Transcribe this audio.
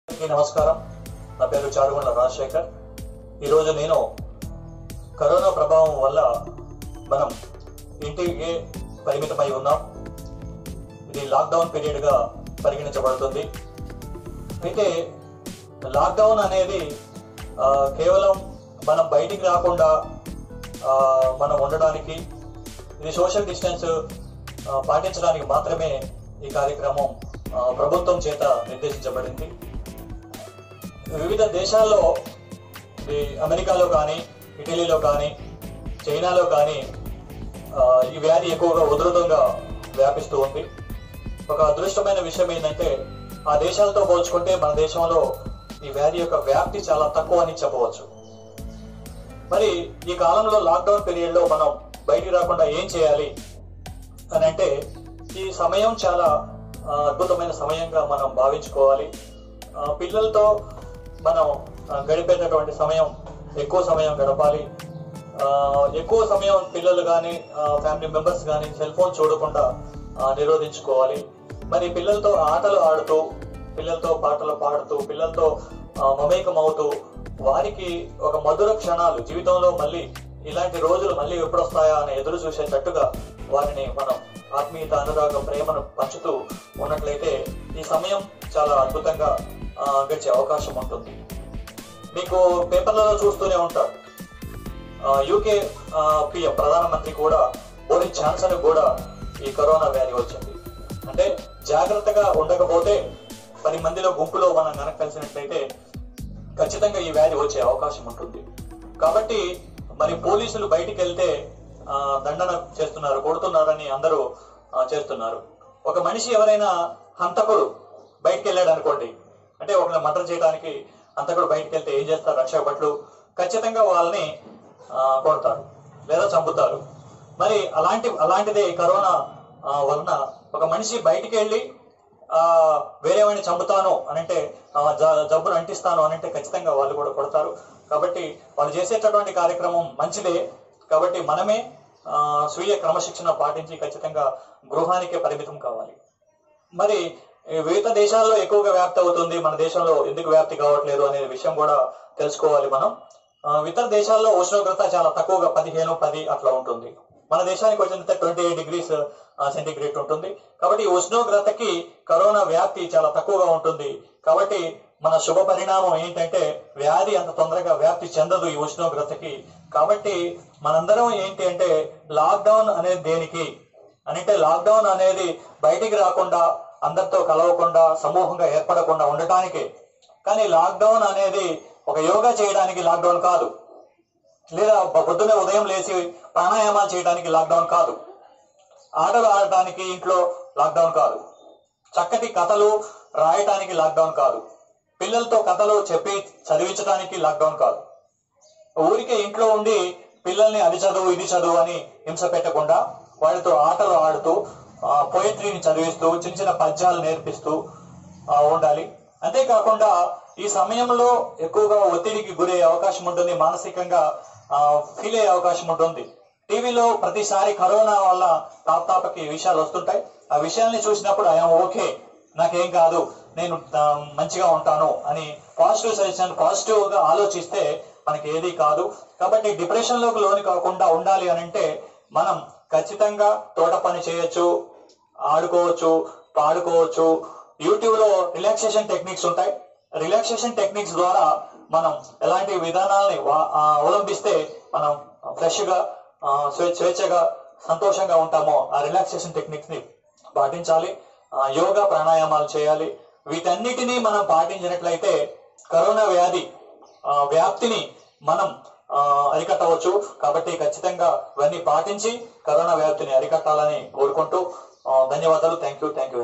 నమస్కారం. నా పేరు చారుగొండ రాజశేఖర్. ఈరోజు నేను కరోనా ప్రభావం వల్ల మనం ఇంటికి పరిమితమై ఉన్నాం. ఇది లాక్డౌన్ పీరియడ్ గా పరిగణించబడుతుంది. అయితే లాక్డౌన్ అనేది కేవలం మనం బయటికి రాకుండా మనం ఉండడానికి, ఇది సోషల్ డిస్టెన్స్ పాటించడానికి మాత్రమే ఈ కార్యక్రమం ప్రభుత్వం చేత నిర్దేశించబడింది. వివిధ దేశాల్లో, అమెరికాలో కానీ, ఇటలీలో కానీ, చైనాలో కానీ ఈ వ్యాధి ఎక్కువగా ఉధృతంగా వ్యాపిస్తూ ఉంది. ఒక అదృష్టమైన విషయం ఏంటంటే, ఆ దేశాలతో పోల్చుకుంటే మన దేశంలో ఈ వ్యాధి యొక్క వ్యాప్తి చాలా తక్కువ అని చెప్పవచ్చు. మరి ఈ కాలంలో లాక్డౌన్ పీరియడ్ లో మనం బయటికి రాకుండా ఏం చేయాలి అని అంటే, ఈ సమయం చాలా అద్భుతమైన సమయంగా మనం భావించుకోవాలి. పిల్లలతో మనం గడిపేటటువంటి సమయం, ఎక్కువ సమయం గడపాలి. ఎక్కువ సమయం పిల్లలు కానీ, ఫ్యామిలీ మెంబర్స్ కానీ సెల్ ఫోన్ చూడకుండా నిరోధించుకోవాలి. మరి పిల్లలతో ఆటలు ఆడుతూ, పిల్లలతో పాటలు పాడుతూ, పిల్లలతో మమేకం అవుతూ, వారికి ఒక మధుర క్షణాలు, జీవితంలో మళ్ళీ ఇలాంటి రోజులు మళ్ళీ ఎప్పుడు వస్తాయా అని ఎదురు చూసేటట్టుగా వారిని మనం ఆత్మీయత, అనురాగ, ప్రేమను పంచుతూ ఉన్నట్లయితే ఈ సమయం చాలా అద్భుతంగా గడిచే అవకాశం ఉంటుంది. మీకు పేపర్లలో చూస్తూనే ఉంటారు, యూకే పిఎం ప్రధానమంత్రి కూడా, బోరిస్ జాన్సన్ కూడా ఈ కరోనా వ్యాధి వచ్చింది. అంటే జాగ్రత్తగా ఉండకపోతే 10 మందిలో గుంపులో మనం కనుక కలిసినట్లయితే ఖచ్చితంగా ఈ వ్యాధి వచ్చే అవకాశం ఉంటుంది. కాబట్టి మరి పోలీసులు బయటికి వెళ్తే దండన చేస్తున్నారు, కొడుతున్నారని అందరూ చేస్తున్నారు. ఒక మనిషి, ఎవరైనా హంతకుడు బయటికి వెళ్ళాడు అనుకోండి, అంటే ఒకరిని మర్డర్ చేయడానికి హంతకుడు బయటికి వెళ్తే ఏం చేస్తారు రక్షక భటులు? ఖచ్చితంగా వాళ్ళని కొడతారు లేదా చంపుతారు. మరి అలాంటిదే కరోనా వలన ఒక మనిషి బయటికి వెళ్ళి వేరే వాడిని చంపుతాను అనంటే, జబ్బును అంటిస్తాను అనంటే ఖచ్చితంగా వాళ్ళు కూడా కొడతారు. కాబట్టి వాళ్ళు చేసేటటువంటి కార్యక్రమం మంచిదే. కాబట్టి మనమే స్వీయ క్రమశిక్షణ పాటించి ఖచ్చితంగా గృహానికే పరిమితం కావాలి. మరి వివిధ దేశాల్లో ఎక్కువగా వ్యాప్తి అవుతుంది, మన దేశంలో ఎందుకు వ్యాప్తి కావట్లేదు అనే విషయం కూడా తెలుసుకోవాలి మనం. ఇతర దేశాల్లో ఉష్ణోగ్రత చాలా తక్కువగా 15-10 అట్లా ఉంటుంది. మన దేశానికి వచ్చినంత 28 degrees సెంటిగ్రేడ్ ఉంటుంది. కాబట్టి ఈ ఉష్ణోగ్రతకి కరోనా వ్యాప్తి చాలా తక్కువగా ఉంటుంది. కాబట్టి మన శుభ పరిణామం ఏంటంటే, వ్యాధి అంత తొందరగా వ్యాప్తి చెందదు ఈ ఉష్ణోగ్రతకి. కాబట్టి మనందరం ఏంటి అంటే, లాక్డౌన్ అనేది దేనికి అంటే, లాక్డౌన్ అనేది బయటికి రాకుండా, అందరితో కలవకుండా, సమూహంగా ఏర్పడకుండా ఉండటానికే. కానీ లాక్డౌన్ అనేది ఒక యోగా చేయడానికి లాక్డౌన్ కాదు, లేదా పొద్దునే ఉదయం లేచి ప్రాణాయామాలు చేయడానికి లాక్డౌన్ కాదు, ఆటలు ఆడటానికి ఇంట్లో లాక్డౌన్ కాదు, చక్కటి కథలు రాయటానికి లాక్డౌన్ కాదు, పిల్లలతో కథలు చెప్పి చదివించడానికి లాక్డౌన్ కాదు. ఊరికే ఇంట్లో ఉండి పిల్లల్ని అది చదువు ఇది చదువు అని హింస పెట్టకుండా వాడితో ఆటలు ఆడుతూ, పోయిట్రీని చదివిస్తూ, చిన్న చిన్న పద్యాలు నేర్పిస్తూ ఉండాలి. అంతేకాకుండా ఈ సమయంలో ఎక్కువగా ఒత్తిడికి గురయ్యే అవకాశం ఉంటుంది, మానసికంగా ఫీల్ అయ్యే అవకాశం ఉంటుంది. టీవీలో ప్రతిసారి కరోనా వల్ల తాపకి విషయాలు వస్తుంటాయి. ఆ విషయాల్ని చూసినప్పుడు ఐఎమ్ ఓకే, నాకేం కాదు, నేను మంచిగా ఉంటాను అని పాజిటివ్ సజెషన్, పాజిటివ్ గా ఆలోచిస్తే మనకి ఏది కాదు. కాబట్టి డిప్రెషన్ లోకి లోని కాకుండా ఉండాలి అని అంటే, మనం ఖచ్చితంగా తోట పని చేయొచ్చు, ఆడుకోవచ్చు, పాడుకోవచ్చు. యూట్యూబ్ లో రిలాక్సేషన్ టెక్నిక్స్ ఉంటాయి. రిలాక్సేషన్ టెక్నిక్స్ ద్వారా మనం ఎలాంటి విధానాలని అవలంబిస్తే మనం ఫ్రెష్ గా, స్వేచ్ఛగా, సంతోషంగా ఉంటామో ఆ రిలాక్సేషన్ టెక్నిక్స్ ని పాటించాలి. యోగా, ప్రాణాయామాలు చేయాలి. వీటన్నిటినీ మనం పాటించినట్లయితే కరోనా వ్యాధి వ్యాప్తిని మనం అరికట్టవచ్చు. కాబట్టి ఖచ్చితంగా ఇవన్నీ పాటించి కరోనా వ్యాప్తిని అరికట్టాలని కోరుకుంటూ ధన్యవాదాలు. Thank you.